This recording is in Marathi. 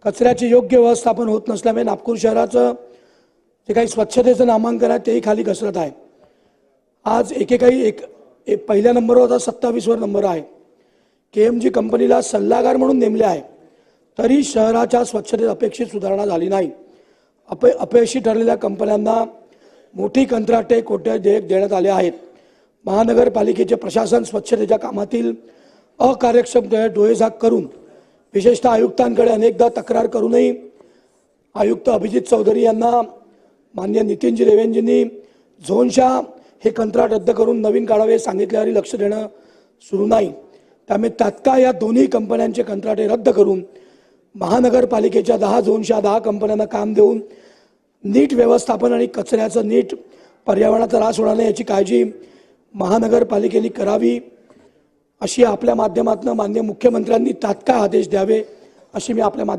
कचऱ्याचे योग्य व्यवस्थापन होत नसल्यामुळे नागपूर शहराचं जे काही स्वच्छतेचं नामांकन आहे तेही खाली घसरत आहे। आज एकेकाळी पहिल्या नंबरवर होता, 27वर नंबर आहे। KMG कंपनीला सल्लागार म्हणून नेमले आहे, तरी शहराच्या स्वच्छतेत अपेक्षित सुधारणा झाली नाही। अपयशी ठरलेल्या कंपन्यांना मोठी कंत्राटे कोट्यवधी देयक देण्यात आले आहेत। महानगरपालिकेचे प्रशासन स्वच्छतेच्या कामातील अकार्यक्षमतेवर डोळेझाक करून विशेषतः आयुक्तांकडे अनेकदा तक्रार करूनही आयुक्त अभिजित चौधरी यांना माननीय नितीनजी देवेंजींनी झोनशा हे कंत्राट रद्द करून नवीन काढावे सांगितल्यावर लक्ष देणं सुरू नाही। त्यामुळे तात्काळ या दोन्ही कंपन्यांचे कंत्राटे रद्द करून महानगरपालिकेच्या 10 झोनशा 10 कंपन्यांना काम देऊन नीट व्यवस्थापन आणि कचऱ्याचं नीट पर्यावरणाचा ऱ्हास होणार नाही याची काळजी महानगरपालिकेने करावी, अशी आपल्या माध्यमातून माननीय मुख्यमंत्र्यांनी तात्काळ आदेश द्यावे अशी मी आपल्या